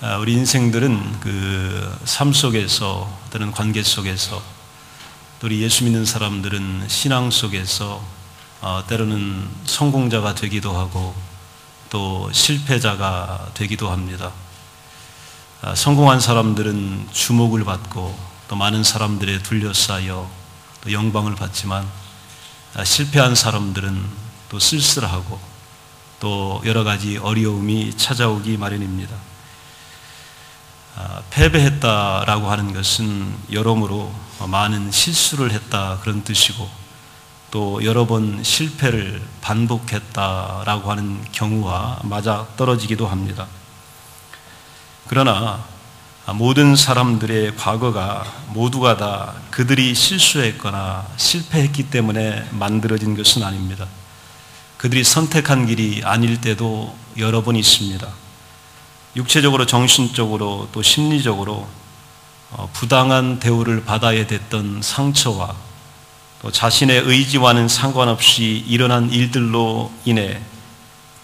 우리 인생들은 그 삶 속에서 또는 관계 속에서 또 우리 예수 믿는 사람들은 신앙 속에서 때로는 성공자가 되기도 하고 또 실패자가 되기도 합니다. 성공한 사람들은 주목을 받고 또 많은 사람들에 둘러싸여 또 영광을 받지만 실패한 사람들은 또 쓸쓸하고 또 여러 가지 어려움이 찾아오기 마련입니다. 패배했다라고 하는 것은 여러모로 많은 실수를 했다 그런 뜻이고 또 여러 번 실패를 반복했다라고 하는 경우와 맞아 떨어지기도 합니다. 그러나 모든 사람들의 과거가 모두가 다 그들이 실수했거나 실패했기 때문에 만들어진 것은 아닙니다. 그들이 선택한 길이 아닐 때도 여러 번 있습니다. 육체적으로, 정신적으로, 또 심리적으로 부당한 대우를 받아야 됐던 상처와 또 자신의 의지와는 상관없이 일어난 일들로 인해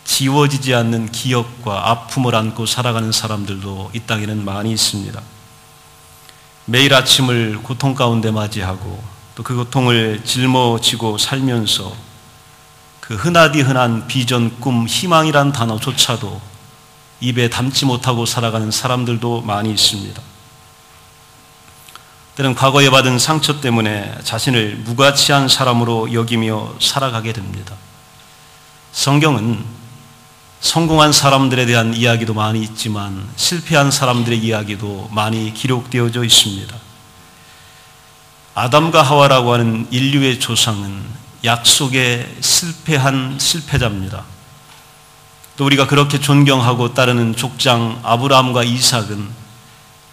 지워지지 않는 기억과 아픔을 안고 살아가는 사람들도 이 땅에는 많이 있습니다. 매일 아침을 고통 가운데 맞이하고 또 그 고통을 짊어지고 살면서 그 흔하디 흔한 비전, 꿈, 희망이란 단어조차도 입에 담지 못하고 살아가는 사람들도 많이 있습니다. 때는 과거에 받은 상처 때문에 자신을 무가치한 사람으로 여기며 살아가게 됩니다. 성경은 성공한 사람들에 대한 이야기도 많이 있지만 실패한 사람들의 이야기도 많이 기록되어져 있습니다. 아담과 하와라고 하는 인류의 조상은 약속에 실패한 실패자입니다. 또 우리가 그렇게 존경하고 따르는 족장 아브라함과 이삭은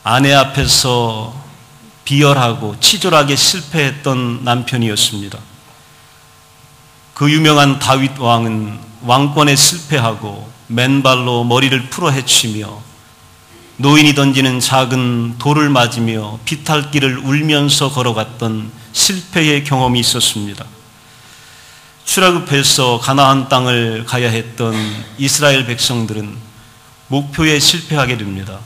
아내 앞에서 비열하고 치졸하게 실패했던 남편이었습니다. 그 유명한 다윗 왕은 왕권에 실패하고 맨발로 머리를 풀어 헤치며 노인이 던지는 작은 돌을 맞으며 비탈길을 울면서 걸어갔던 실패의 경험이 있었습니다. 출애굽해서 가나안 땅을 가야 했던 이스라엘 백성들은 목표에 실패하게 됩니다.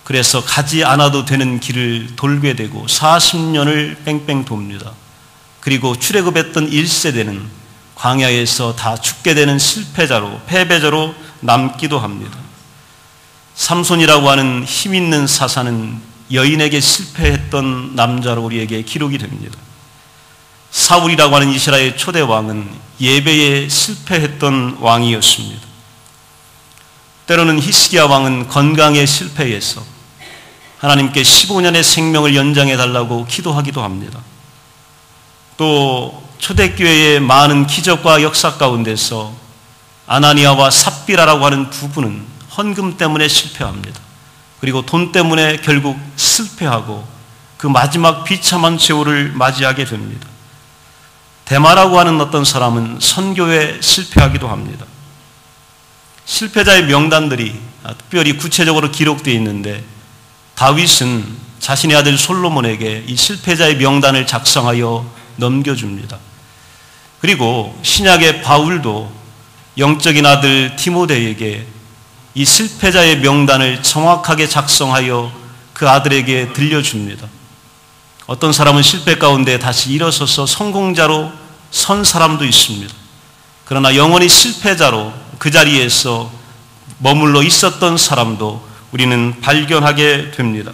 그래서 가지 않아도 되는 길을 돌게 되고 40년을 뺑뺑 돕니다. 그리고 출애굽했던 1세대는 광야에서 다 죽게 되는 실패자로, 패배자로 남기도 합니다. 삼손이라고 하는 힘 있는 사사는 여인에게 실패했던 남자로 우리에게 기록이 됩니다. 사울이라고 하는 이스라엘 초대 왕은 예배에 실패했던 왕이었습니다. 때로는 히스기야 왕은 건강에 실패해서 하나님께 15년의 생명을 연장해 달라고 기도하기도 합니다. 또 초대교회의 많은 기적과 역사 가운데서 아나니아와 삽비라라고 하는 두 분은 헌금 때문에 실패합니다. 그리고 돈 때문에 결국 실패하고 그 마지막 비참한 최후를 맞이하게 됩니다. 데마라고 하는 어떤 사람은 선교에 실패하기도 합니다. 실패자의 명단들이 특별히 구체적으로 기록되어 있는데 다윗은 자신의 아들 솔로몬에게 이 실패자의 명단을 작성하여 넘겨줍니다. 그리고 신약의 바울도 영적인 아들 디모데에게 이 실패자의 명단을 정확하게 작성하여 그 아들에게 들려줍니다. 어떤 사람은 실패 가운데 다시 일어서서 성공자로 선 사람도 있습니다. 그러나 영원히 실패자로 그 자리에서 머물러 있었던 사람도 우리는 발견하게 됩니다.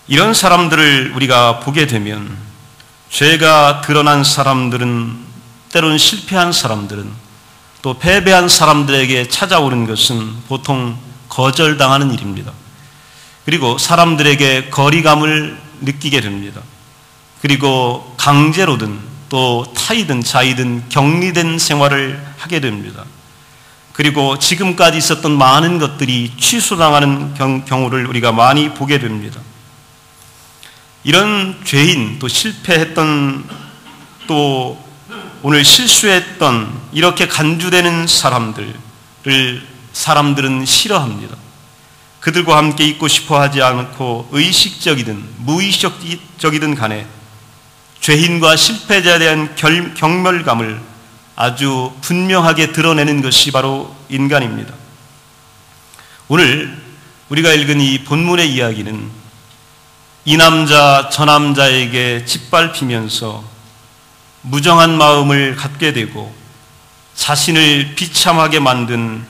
이런 사람들을 우리가 보게 되면 죄가 드러난 사람들은, 때로는 실패한 사람들은, 또 패배한 사람들에게 찾아오는 것은 보통 거절당하는 일입니다. 그리고 사람들에게 거리감을 느끼게 됩니다. 그리고 강제로든 또 타이든 자이든 격리된 생활을 하게 됩니다. 그리고 지금까지 있었던 많은 것들이 취소당하는 경우를 우리가 많이 보게 됩니다. 이런 죄인, 또 실패했던, 또 오늘 실수했던 이렇게 간주되는 사람들은 싫어합니다. 그들과 함께 있고 싶어 하지 않고 의식적이든 무의식적이든 간에 죄인과 실패자에 대한 경멸감을 아주 분명하게 드러내는 것이 바로 인간입니다. 오늘 우리가 읽은 이 본문의 이야기는 이 남자 저 남자에게 짓밟히면서 무정한 마음을 갖게 되고 자신을 비참하게 만든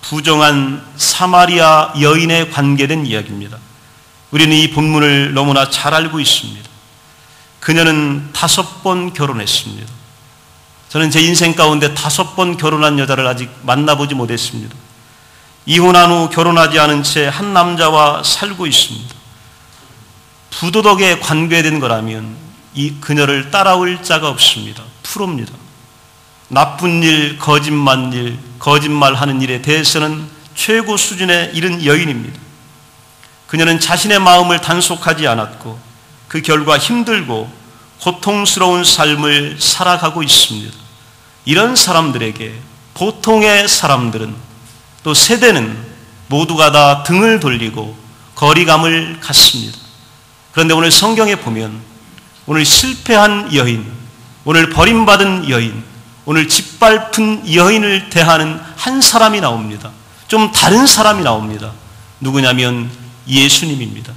부정한 사마리아 여인에 관계된 이야기입니다. 우리는 이 본문을 너무나 잘 알고 있습니다. 그녀는 5번 결혼했습니다. 저는 제 인생 가운데 5번 결혼한 여자를 아직 만나보지 못했습니다. 이혼한 후 결혼하지 않은 채 한 남자와 살고 있습니다. 부도덕에 관계된 거라면 이 그녀를 따라올 자가 없습니다. 프로입니다. 나쁜 일, 거짓말하는 일에 대해서는 최고 수준에 이른 여인입니다. 그녀는 자신의 마음을 단속하지 않았고 그 결과 힘들고 고통스러운 삶을 살아가고 있습니다. 이런 사람들에게 보통의 사람들은 또 세대는 모두가 다 등을 돌리고 거리감을 갖습니다. 그런데 오늘 성경에 보면 오늘 실패한 여인, 오늘 버림받은 여인, 오늘 짓밟은 여인을 대하는 한 사람이 나옵니다. 좀 다른 사람이 나옵니다. 누구냐면 예수님입니다.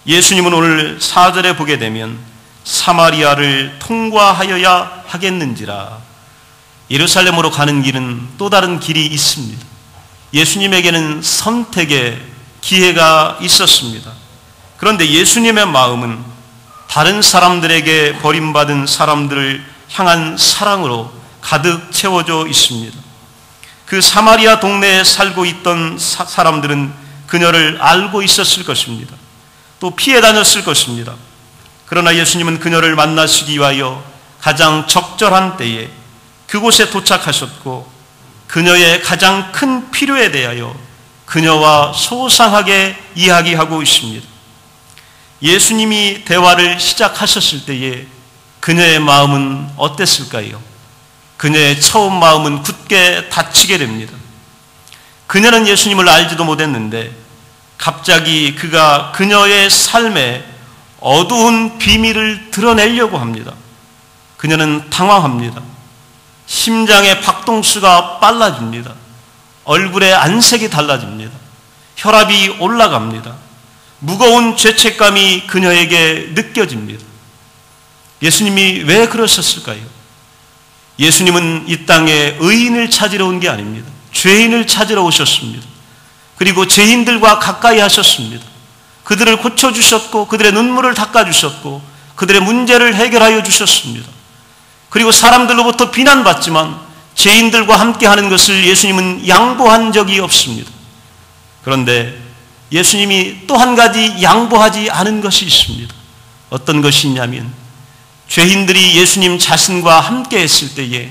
예수님은 오늘 4절에 보게 되면 사마리아를 통과하여야 하겠는지라. 예루살렘으로 가는 길은 또 다른 길이 있습니다. 예수님에게는 선택의 기회가 있었습니다. 그런데 예수님의 마음은 다른 사람들에게 버림받은 사람들을 향한 사랑으로 가득 채워져 있습니다. 그 사마리아 동네에 살고 있던 사람들은 그녀를 알고 있었을 것입니다. 또 피해 다녔을 것입니다. 그러나 예수님은 그녀를 만나시기 위하여 가장 적절한 때에 그곳에 도착하셨고 그녀의 가장 큰 필요에 대하여 그녀와 소상하게 이야기하고 있습니다. 예수님이 대화를 시작하셨을 때에 그녀의 마음은 어땠을까요? 그녀의 처음 마음은 굳게 닫히게 됩니다. 그녀는 예수님을 알지도 못했는데 갑자기 그가 그녀의 삶에 어두운 비밀을 드러내려고 합니다. 그녀는 당황합니다. 심장의 박동수가 빨라집니다. 얼굴의 안색이 달라집니다. 혈압이 올라갑니다. 무거운 죄책감이 그녀에게 느껴집니다. 예수님이 왜 그러셨을까요? 예수님은 이 땅에 의인을 찾으러 온 게 아닙니다. 죄인을 찾으러 오셨습니다. 그리고 죄인들과 가까이 하셨습니다. 그들을 고쳐주셨고 그들의 눈물을 닦아주셨고 그들의 문제를 해결하여 주셨습니다. 그리고 사람들로부터 비난받지만 죄인들과 함께하는 것을 예수님은 양보한 적이 없습니다. 그런데 예수님이 또 한 가지 양보하지 않은 것이 있습니다. 어떤 것이 있냐면 죄인들이 예수님 자신과 함께 했을 때에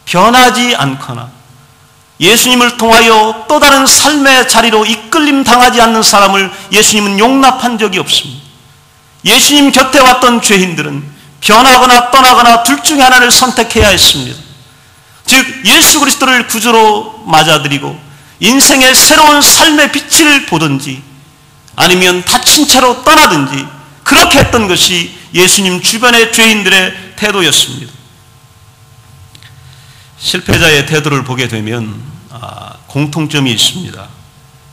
변하지 않거나 예수님을 통하여 또 다른 삶의 자리로 이끌림 당하지 않는 사람을 예수님은 용납한 적이 없습니다. 예수님 곁에 왔던 죄인들은 변하거나 떠나거나 둘 중에 하나를 선택해야 했습니다. 즉 예수 그리스도를 구주로 맞아들이고 인생의 새로운 삶의 빛을 보든지 아니면 다친 채로 떠나든지 그렇게 했던 것이 예수님 주변의 죄인들의 태도였습니다. 실패자의 태도를 보게 되면 공통점이 있습니다.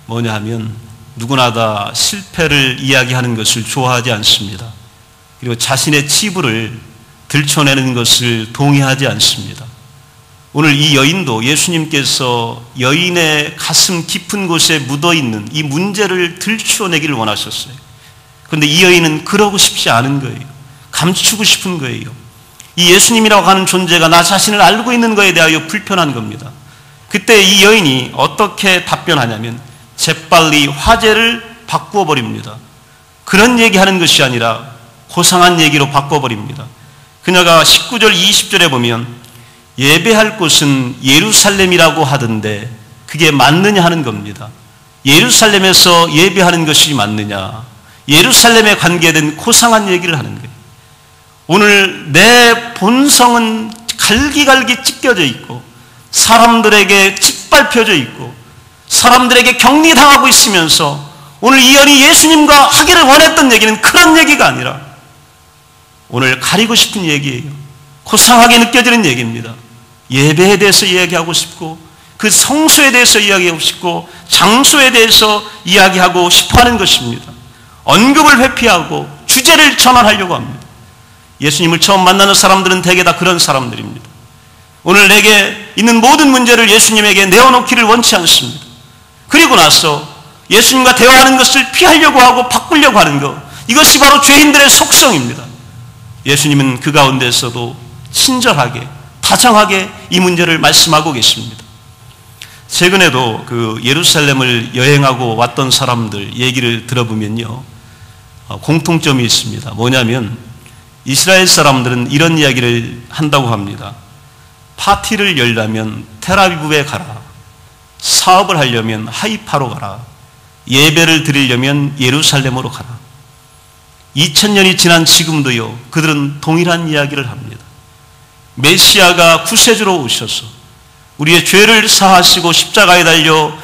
뭐냐 하면 누구나 다 실패를 이야기하는 것을 좋아하지 않습니다. 그리고 자신의 치부를 들춰내는 것을 동의하지 않습니다. 오늘 이 여인도 예수님께서 여인의 가슴 깊은 곳에 묻어있는 이 문제를 들춰내기를 원하셨어요. 그런데 이 여인은 그러고 싶지 않은 거예요. 감추고 싶은 거예요. 이 예수님이라고 하는 존재가 나 자신을 알고 있는 것에 대하여 불편한 겁니다. 그때 이 여인이 어떻게 답변하냐면 재빨리 화제를 바꾸어 버립니다. 그런 얘기하는 것이 아니라 고상한 얘기로 바꿔버립니다. 그녀가 19절 20절에 보면 예배할 곳은 예루살렘이라고 하던데 그게 맞느냐 하는 겁니다. 예루살렘에서 예배하는 것이 맞느냐, 예루살렘에 관계된 고상한 얘기를 하는 거예요. 오늘 내 본성은 갈기갈기 찢겨져 있고 사람들에게 짓밟혀져 있고 사람들에게 격리당하고 있으면서 오늘 이 여인이 예수님과 하기를 원했던 얘기는 그런 얘기가 아니라 오늘 가리고 싶은 얘기예요. 고상하게 느껴지는 얘기입니다. 예배에 대해서 이야기하고 싶고 그 성소에 대해서 이야기하고 싶고 장소에 대해서 이야기하고 싶어하는 것입니다. 언급을 회피하고 주제를 전환하려고 합니다. 예수님을 처음 만나는 사람들은 대개 다 그런 사람들입니다. 오늘 내게 있는 모든 문제를 예수님에게 내어놓기를 원치 않습니다. 그리고 나서 예수님과 대화하는 것을 피하려고 하고 바꾸려고 하는 것, 이것이 바로 죄인들의 속성입니다. 예수님은 그 가운데서도 친절하게, 다정하게 이 문제를 말씀하고 계십니다. 최근에도 그 예루살렘을 여행하고 왔던 사람들 얘기를 들어보면요, 공통점이 있습니다. 뭐냐면 이스라엘 사람들은 이런 이야기를 한다고 합니다. 파티를 열려면 텔아비브에 가라. 사업을 하려면 하이파로 가라. 예배를 드리려면 예루살렘으로 가라. 2000년이 지난 지금도요, 그들은 동일한 이야기를 합니다. 메시아가 구세주로 오셔서 우리의 죄를 사하시고 십자가에 달려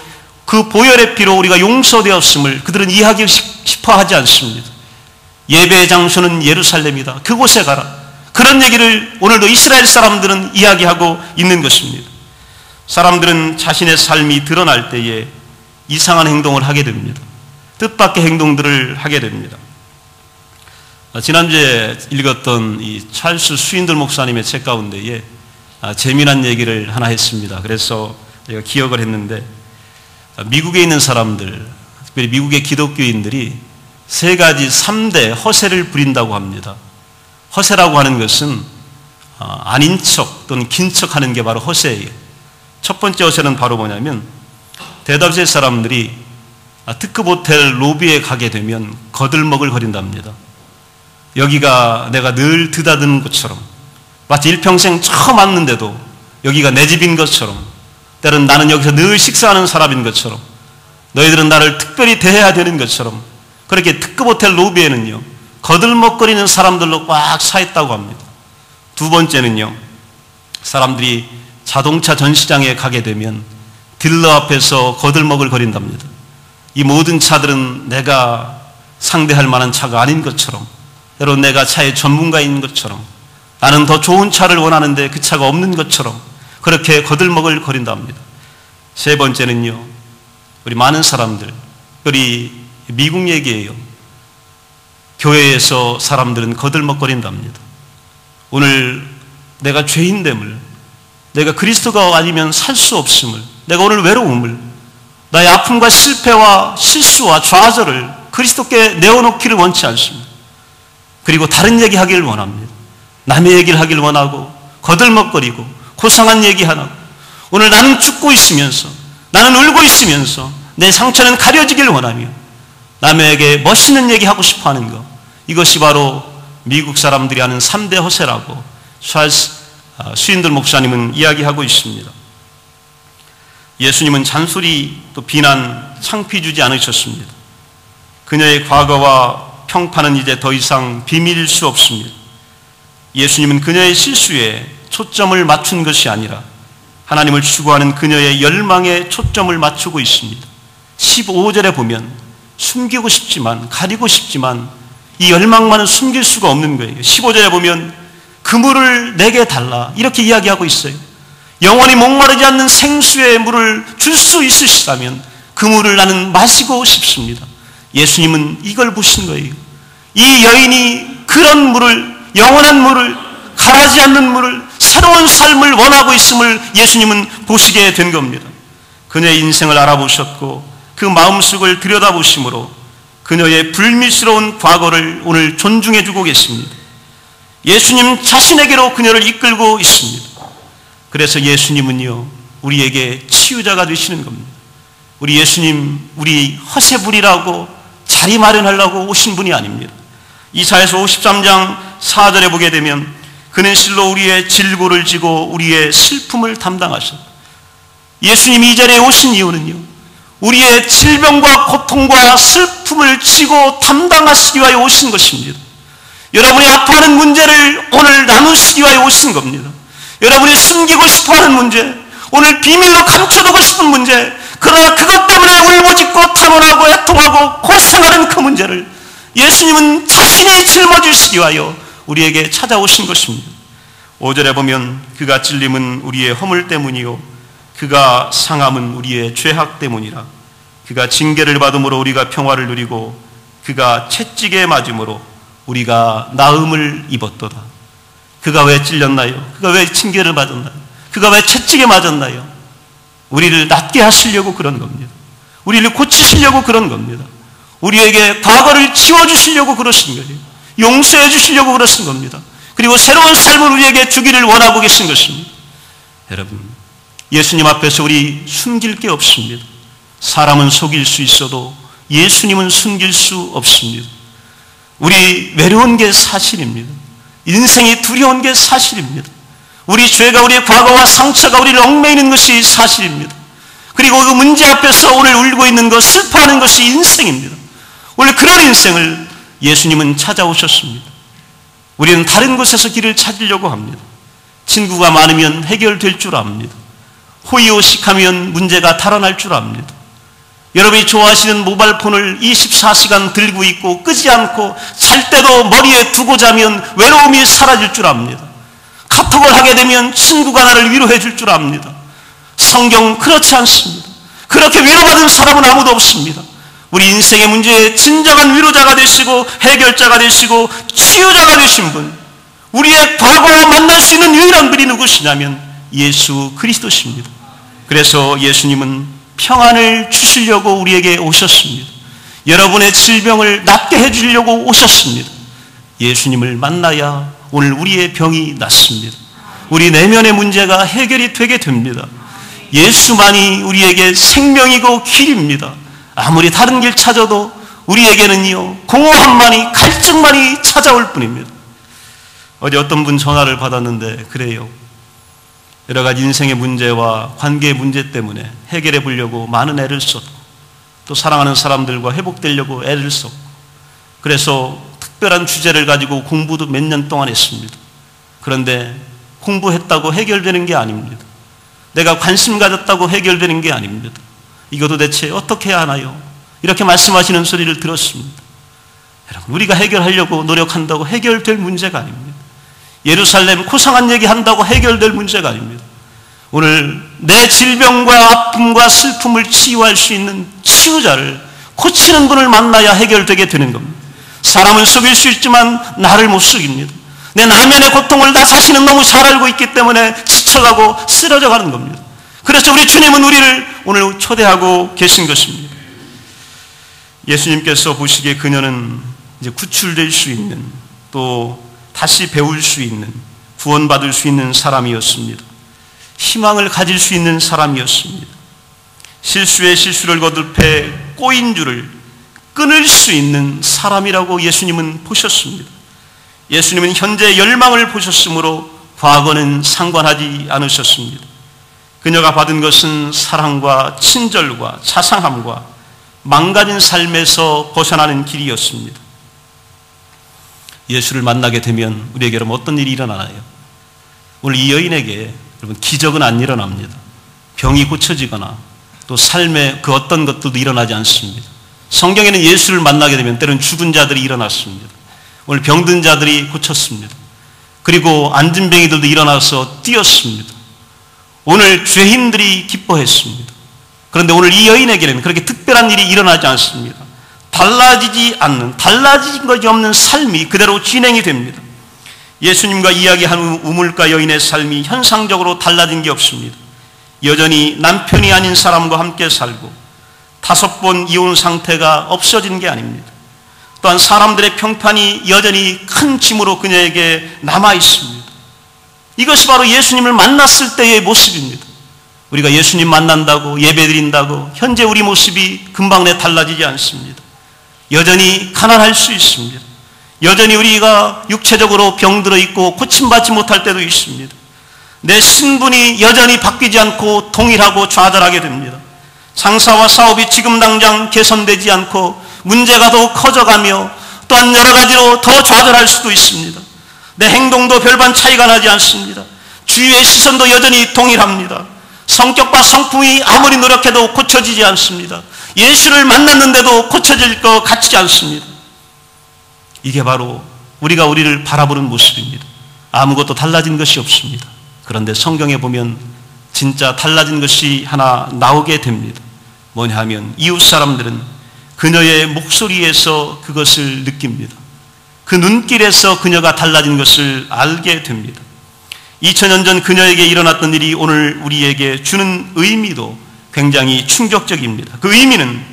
그 보혈의 피로 우리가 용서되었음을 그들은 이해하기 싶어 하지 않습니다. 예배의 장소는 예루살렘이다. 그곳에 가라. 그런 얘기를 오늘도 이스라엘 사람들은 이야기하고 있는 것입니다. 사람들은 자신의 삶이 드러날 때에 이상한 행동을 하게 됩니다. 뜻밖의 행동들을 하게 됩니다. 지난주에 읽었던 이 찰스 스윈들 목사님의 책 가운데에 재미난 얘기를 하나 했습니다. 그래서 제가 기억을 했는데, 미국에 있는 사람들, 특별히 미국의 기독교인들이 3가지 3대 허세를 부린다고 합니다. 허세라고 하는 것은 아닌 척 또는 긴 척 하는 게 바로 허세예요. 첫 번째 허세는 바로 뭐냐면, 대다수의 사람들이 특급 호텔 로비에 가게 되면 거들먹을 거린답니다. 여기가 내가 늘 드다드는 곳처럼, 마치 일평생 처음 왔는데도 여기가 내 집인 것처럼, 때론 나는 여기서 늘 식사하는 사람인 것처럼, 너희들은 나를 특별히 대해야 되는 것처럼, 그렇게 특급 호텔 로비에는요, 거들먹거리는 사람들로 꽉 차 있다고 합니다. 두 번째는요, 사람들이 자동차 전시장에 가게 되면 딜러 앞에서 거들먹을 거린답니다. 이 모든 차들은 내가 상대할 만한 차가 아닌 것처럼, 때론 내가 차의 전문가인 것처럼, 나는 더 좋은 차를 원하는데 그 차가 없는 것처럼 그렇게 거들먹을 거린답니다. 세 번째는요, 우리 많은 사람들, 우리 미국 얘기예요. 교회에서 사람들은 거들먹거린답니다. 오늘 내가 죄인됨을, 내가 그리스도가 아니면 살 수 없음을, 내가 오늘 외로움을, 나의 아픔과 실패와 실수와 좌절을 그리스도께 내어놓기를 원치 않습니다. 그리고 다른 얘기하기를 원합니다. 남의 얘기를 하기를 원하고 거들먹거리고 고상한 얘기 하나, 오늘 나는 죽고 있으면서, 나는 울고 있으면서 내 상처는 가려지길 원하며 남에게 멋있는 얘기하고 싶어하는 것, 이것이 바로 미국 사람들이 하는 3대 허세라고 찰스 스윈들 목사님은 이야기하고 있습니다. 예수님은 잔소리 또 비난, 창피 주지 않으셨습니다. 그녀의 과거와 평판은 이제 더 이상 비밀일 수 없습니다. 예수님은 그녀의 실수에 초점을 맞춘 것이 아니라 하나님을 추구하는 그녀의 열망에 초점을 맞추고 있습니다. 15절에 보면 숨기고 싶지만, 가리고 싶지만 이 열망만은 숨길 수가 없는 거예요. 15절에 보면 그 물을 내게 달라, 이렇게 이야기하고 있어요. 영원히 목마르지 않는 생수의 물을 줄 수 있으시다면 그 물을 나는 마시고 싶습니다. 예수님은 이걸 보신 거예요. 이 여인이 그런 물을, 영원한 물을, 가라지 않는 물을, 새로운 삶을 원하고 있음을 예수님은 보시게 된 겁니다. 그녀의 인생을 알아보셨고 그 마음속을 들여다보심으로 그녀의 불미스러운 과거를 오늘 존중해주고 계십니다. 예수님 자신에게로 그녀를 이끌고 있습니다. 그래서 예수님은요, 우리에게 치유자가 되시는 겁니다. 우리 예수님, 우리 허세부리라고 자리 마련하려고 오신 분이 아닙니다. 이사야서 53장 4절에 보게 되면 그는 실로 우리의 질고를 지고 우리의 슬픔을 담당하셨다. 예수님이 이 자리에 오신 이유는요, 우리의 질병과 고통과 슬픔을 지고 담당하시기 위하여 오신 것입니다. 여러분이 아파하는 문제를 오늘 나누시기 위하여 오신 겁니다. 여러분이 숨기고 싶어하는 문제, 오늘 비밀로 감춰두고 싶은 문제, 그러나 그것 때문에 울부짖고 탄원하고 애통하고 고생하는 그 문제를 예수님은 자신이 짊어지시기 위하여 우리에게 찾아오신 것입니다. 5절에 보면 그가 찔림은 우리의 허물 때문이요 그가 상함은 우리의 죄악 때문이라. 그가 징계를 받음으로 우리가 평화를 누리고 그가 채찍에 맞음으로 우리가 나음을 입었도다. 그가 왜 찔렸나요? 그가 왜 징계를 받았나요? 그가 왜 채찍에 맞았나요? 우리를 낫게 하시려고 그런 겁니다. 우리를 고치시려고 그런 겁니다. 우리에게 과거를 치워주시려고 그러신 거예요. 용서해 주시려고 그러신 겁니다. 그리고 새로운 삶을 우리에게 주기를 원하고 계신 것입니다. 여러분, 예수님 앞에서 우리 숨길 게 없습니다. 사람은 속일 수 있어도 예수님은 숨길 수 없습니다. 우리 외로운 게 사실입니다. 인생이 두려운 게 사실입니다. 우리 죄가, 우리의 과거와 상처가 우리를 얽매이는 것이 사실입니다. 그리고 그 문제 앞에서 오늘 울고 있는 것, 슬퍼하는 것이 인생입니다. 원래 그런 인생을 예수님은 찾아오셨습니다. 우리는 다른 곳에서 길을 찾으려고 합니다. 친구가 많으면 해결될 줄 압니다. 호의호식하면 문제가 달아날 줄 압니다. 여러분이 좋아하시는 모바일폰을 24시간 들고 있고 끄지 않고 잘 때도 머리에 두고 자면 외로움이 사라질 줄 압니다. 카톡을 하게 되면 친구가 나를 위로해 줄 줄 압니다. 성경은 그렇지 않습니다. 그렇게 위로받은 사람은 아무도 없습니다. 우리 인생의 문제에 진정한 위로자가 되시고 해결자가 되시고 치유자가 되신 분, 우리의 과거와 만날 수 있는 유일한 분이 누구시냐면 예수 그리스도십니다. 그래서 예수님은 평안을 주시려고 우리에게 오셨습니다. 여러분의 질병을 낫게 해주려고 오셨습니다. 예수님을 만나야 오늘 우리의 병이 낫습니다. 우리 내면의 문제가 해결이 되게 됩니다. 예수만이 우리에게 생명이고 길입니다. 아무리 다른 길 찾아도 우리에게는요, 공허함만이, 갈증만이 찾아올 뿐입니다. 어제 어떤 분 전화를 받았는데 그래요. 여러 가지 인생의 문제와 관계의 문제 때문에 해결해 보려고 많은 애를 썼고 또 사랑하는 사람들과 회복되려고 애를 썼고 그래서 특별한 주제를 가지고 공부도 몇 년 동안 했습니다. 그런데 공부했다고 해결되는 게 아닙니다. 내가 관심 가졌다고 해결되는 게 아닙니다. 이거 도대체 어떻게 해야 하나요? 이렇게 말씀하시는 소리를 들었습니다. 여러분, 우리가 해결하려고 노력한다고 해결될 문제가 아닙니다. 예루살렘 고상한 얘기한다고 해결될 문제가 아닙니다. 오늘 내 질병과 아픔과 슬픔을 치유할 수 있는 치유자를, 고치는 분을 만나야 해결되게 되는 겁니다. 사람은 속일 수 있지만 나를 못 속입니다. 내 내면의 고통을 나 자신은 너무 잘 알고 있기 때문에 지쳐가고 쓰러져 가는 겁니다. 그래서 우리 주님은 우리를 오늘 초대하고 계신 것입니다. 예수님께서 보시기에 그녀는 이제 구출될 수 있는, 또 다시 배울 수 있는, 구원받을 수 있는 사람이었습니다. 희망을 가질 수 있는 사람이었습니다. 실수에 실수를 거듭해 꼬인 줄을 끊을 수 있는 사람이라고 예수님은 보셨습니다. 예수님은 현재 열망을 보셨으므로 과거는 상관하지 않으셨습니다. 그녀가 받은 것은 사랑과 친절과 자상함과 망가진 삶에서 벗어나는 길이었습니다. 예수를 만나게 되면 우리에게 그럼 어떤 일이 일어나나요? 오늘 이 여인에게 여러분 기적은 안 일어납니다. 병이 고쳐지거나 또 삶의 그 어떤 것들도 일어나지 않습니다. 성경에는 예수를 만나게 되면 때로는 죽은 자들이 일어났습니다. 오늘 병든 자들이 고쳤습니다. 그리고 앉은 병이들도 일어나서 뛰었습니다. 오늘 죄인들이 기뻐했습니다. 그런데 오늘 이 여인에게는 그렇게 특별한 일이 일어나지 않습니다. 달라지지 않는, 달라진 것이 없는 삶이 그대로 진행이 됩니다. 예수님과 이야기한 우물가 여인의 삶이 현상적으로 달라진 게 없습니다. 여전히 남편이 아닌 사람과 함께 살고 5번 이혼 상태가 없어진 게 아닙니다. 또한 사람들의 평판이 여전히 큰 짐으로 그녀에게 남아 있습니다. 이것이 바로 예수님을 만났을 때의 모습입니다. 우리가 예수님 만난다고 예배드린다고 현재 우리 모습이 금방 내 달라지지 않습니다. 여전히 가난할 수 있습니다. 여전히 우리가 육체적으로 병들어 있고 고침받지 못할 때도 있습니다. 내 신분이 여전히 바뀌지 않고 동일하고 좌절하게 됩니다. 장사와 사업이 지금 당장 개선되지 않고 문제가 더 커져가며 또한 여러 가지로 더 좌절할 수도 있습니다. 내 행동도 별반 차이가 나지 않습니다. 주위의 시선도 여전히 동일합니다. 성격과 성품이 아무리 노력해도 고쳐지지 않습니다. 예수를 만났는데도 고쳐질 것 같지 않습니다. 이게 바로 우리가 우리를 바라보는 모습입니다. 아무것도 달라진 것이 없습니다. 그런데 성경에 보면 진짜 달라진 것이 하나 나오게 됩니다. 뭐냐 하면 이웃 사람들은 그녀의 목소리에서 그것을 느낍니다. 그 눈길에서 그녀가 달라진 것을 알게 됩니다. 2000년 전 그녀에게 일어났던 일이 오늘 우리에게 주는 의미도 굉장히 충격적입니다. 그 의미는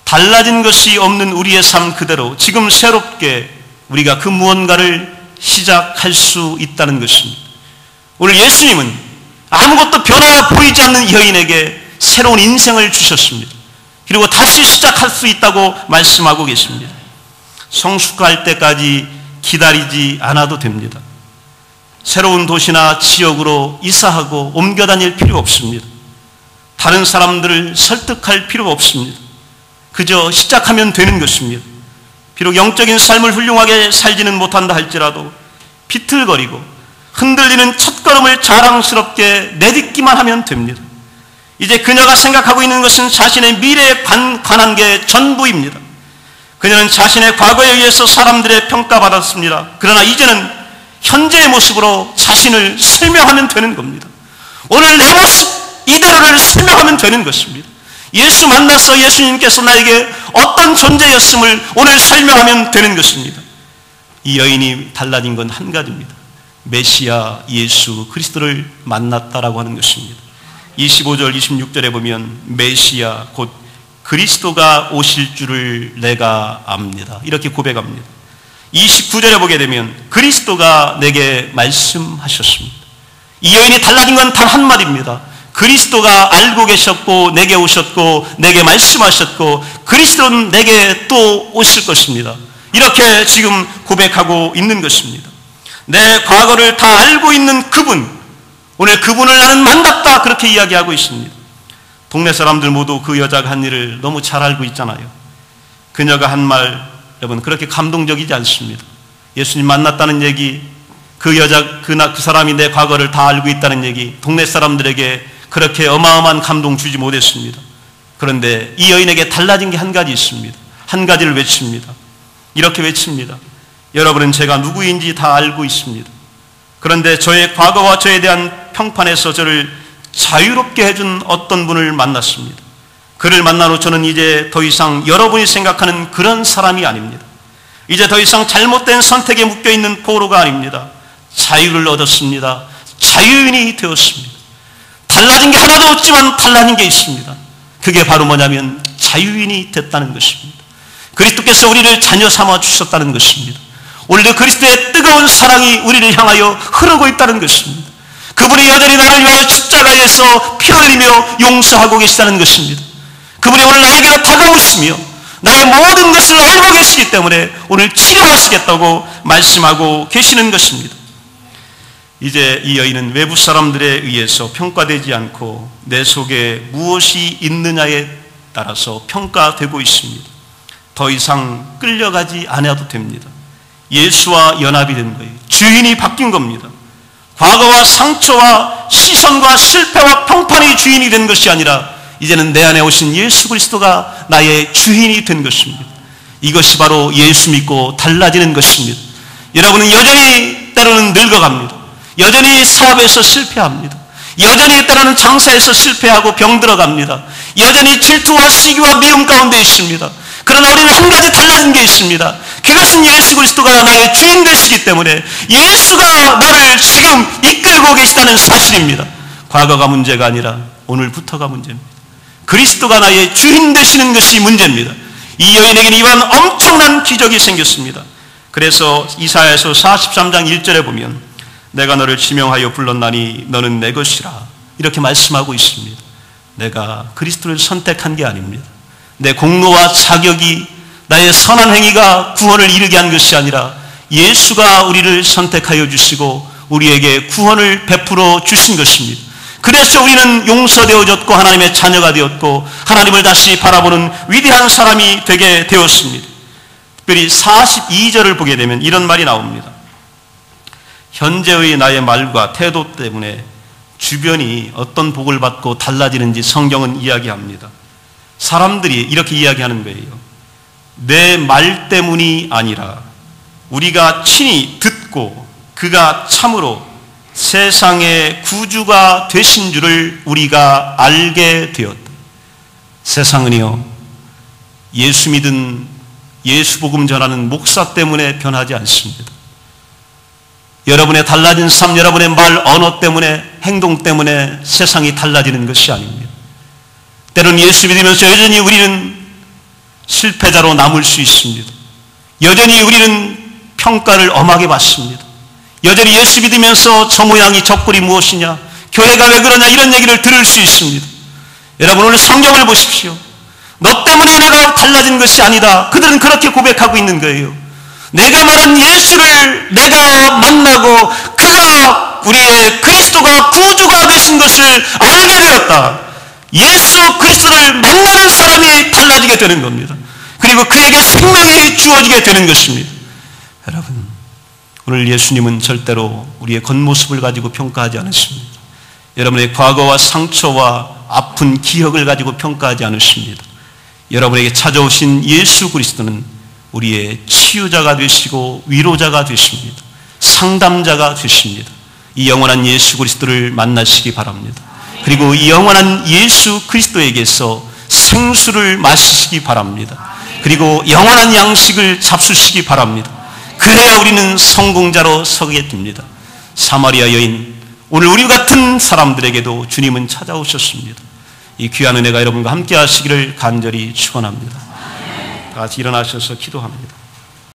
달라진 것이 없는 우리의 삶 그대로 지금 새롭게 우리가 그 무언가를 시작할 수 있다는 것입니다. 오늘 예수님은 아무것도 변화 보이지 않는 여인에게 새로운 인생을 주셨습니다. 그리고 다시 시작할 수 있다고 말씀하고 계십니다. 성숙할 때까지 기다리지 않아도 됩니다. 새로운 도시나 지역으로 이사하고 옮겨 다닐 필요 없습니다. 다른 사람들을 설득할 필요가 없습니다. 그저 시작하면 되는 것입니다. 비록 영적인 삶을 훌륭하게 살지는 못한다 할지라도 비틀거리고 흔들리는 첫걸음을 자랑스럽게 내딛기만 하면 됩니다. 이제 그녀가 생각하고 있는 것은 자신의 미래에 관한 게 전부입니다. 그녀는 자신의 과거에 의해서 사람들의 평가받았습니다. 그러나 이제는 현재의 모습으로 자신을 설명하면 되는 겁니다. 오늘 내 모습 이대로를 설명하면 되는 것입니다. 예수 만나서 예수님께서 나에게 어떤 존재였음을 오늘 설명하면 되는 것입니다. 이 여인이 달라진 건 한 가지입니다. 메시아 예수 그리스도를 만났다라고 하는 것입니다. 25절 26절에 보면 메시아 곧 그리스도가 오실 줄을 내가 압니다. 이렇게 고백합니다. 29절에 보게 되면 그리스도가 내게 말씀하셨습니다. 이 여인이 달라진 건 단 한마디입니다. 그리스도가 알고 계셨고 내게 오셨고 내게 말씀하셨고 그리스도는 내게 또 오실 것입니다. 이렇게 지금 고백하고 있는 것입니다. 내 과거를 다 알고 있는 그분, 오늘 그분을 나는 만났다 그렇게 이야기하고 있습니다. 동네 사람들 모두 그 여자가 한 일을 너무 잘 알고 있잖아요. 그녀가 한 말 여러분 그렇게 감동적이지 않습니다. 예수님 만났다는 얘기, 그 여자 그 사람이 내 과거를 다 알고 있다는 얘기, 동네 사람들에게 그렇게 어마어마한 감동 주지 못했습니다. 그런데 이 여인에게 달라진 게 한 가지 있습니다. 한 가지를 외칩니다. 이렇게 외칩니다. 여러분은 제가 누구인지 다 알고 있습니다. 그런데 저의 과거와 저에 대한 평판에서 저를 자유롭게 해준 어떤 분을 만났습니다. 그를 만난 후 저는 이제 더 이상 여러분이 생각하는 그런 사람이 아닙니다. 이제 더 이상 잘못된 선택에 묶여있는 포로가 아닙니다. 자유를 얻었습니다. 자유인이 되었습니다. 달라진 게 하나도 없지만 달라진 게 있습니다. 그게 바로 뭐냐면 자유인이 됐다는 것입니다. 그리스도께서 우리를 자녀 삼아 주셨다는 것입니다. 오늘도 그리스도의 뜨거운 사랑이 우리를 향하여 흐르고 있다는 것입니다. 그분이 여전히 나를 위하여 십자가에서 피 흘리며 용서하고 계시다는 것입니다. 그분이 오늘 나에게로 다가오시며 나의 모든 것을 알고 계시기 때문에 오늘 치료하시겠다고 말씀하고 계시는 것입니다. 이제 이 여인은 외부 사람들에 의해서 평가되지 않고 내 속에 무엇이 있느냐에 따라서 평가되고 있습니다. 더 이상 끌려가지 않아도 됩니다. 예수와 연합이 된 거예요. 주인이 바뀐 겁니다. 과거와 상처와 시선과 실패와 평판의 주인이 된 것이 아니라 이제는 내 안에 오신 예수 그리스도가 나의 주인이 된 것입니다. 이것이 바로 예수 믿고 달라지는 것입니다. 여러분은 여전히 때로는 늙어갑니다. 여전히 사업에서 실패합니다. 여전히 때로는 장사에서 실패하고 병들어갑니다. 여전히 질투와 시기와 미움 가운데 있습니다. 그러나 우리는 한 가지 달라진 게 있습니다. 그것은 예수 그리스도가 나의 주인 되시기 때문에 예수가 나를 지금 이끌고 계시다는 사실입니다. 과거가 문제가 아니라 오늘부터가 문제입니다. 그리스도가 나의 주인 되시는 것이 문제입니다. 이 여인에게는 이런 엄청난 기적이 생겼습니다. 그래서 이사야서 43장 1절에 보면 내가 너를 지명하여 불렀나니 너는 내 것이라 이렇게 말씀하고 있습니다. 내가 그리스도를 선택한 게 아닙니다. 내 공로와 자격이 나의 선한 행위가 구원을 이루게 한 것이 아니라 예수가 우리를 선택하여 주시고 우리에게 구원을 베풀어 주신 것입니다. 그래서 우리는 용서되어졌고 하나님의 자녀가 되었고 하나님을 다시 바라보는 위대한 사람이 되게 되었습니다. 특별히 42절을 보게 되면 이런 말이 나옵니다. 현재의 나의 말과 태도 때문에 주변이 어떤 복을 받고 달라지는지 성경은 이야기합니다. 사람들이 이렇게 이야기하는 거예요. 내 말 때문이 아니라 우리가 친히 듣고 그가 참으로 세상의 구주가 되신 줄을 우리가 알게 되었다. 세상은요, 예수 믿은 예수 복음 전하는 목사 때문에 변하지 않습니다. 여러분의 달라진 삶, 여러분의 말 언어 때문에, 행동 때문에 세상이 달라지는 것이 아닙니다. 때로는 예수 믿으면서 여전히 우리는 실패자로 남을 수 있습니다. 여전히 우리는 평가를 엄하게 받습니다. 여전히 예수 믿으면서 저 모양이 저 꼴이 무엇이냐, 교회가 왜 그러냐, 이런 얘기를 들을 수 있습니다. 여러분, 오늘 성경을 보십시오. 너 때문에 내가 달라진 것이 아니다. 그들은 그렇게 고백하고 있는 거예요. 내가 말한 예수를 내가 만나고 그가 우리의 그리스도가 구주가 되신 것을 알게 되었다. 예수 그리스도를 만나는 사람이 달라지게 되는 겁니다. 그리고 그에게 생명이 주어지게 되는 것입니다. 여러분, 오늘 예수님은 절대로 우리의 겉모습을 가지고 평가하지 않으십니다. 여러분의 과거와 상처와 아픈 기억을 가지고 평가하지 않으십니다. 여러분에게 찾아오신 예수 그리스도는 우리의 치유자가 되시고 위로자가 되십니다. 상담자가 되십니다. 이 영원한 예수 그리스도를 만나시기 바랍니다. 그리고 이 영원한 예수 그리스도에게서 생수를 마시시기 바랍니다. 그리고 영원한 양식을 잡수시기 바랍니다. 그래야 우리는 성공자로 서게 됩니다. 사마리아 여인, 오늘 우리 같은 사람들에게도 주님은 찾아오셨습니다. 이 귀한 은혜가 여러분과 함께 하시기를 간절히 축원합니다. 다 같이 일어나셔서 기도합니다.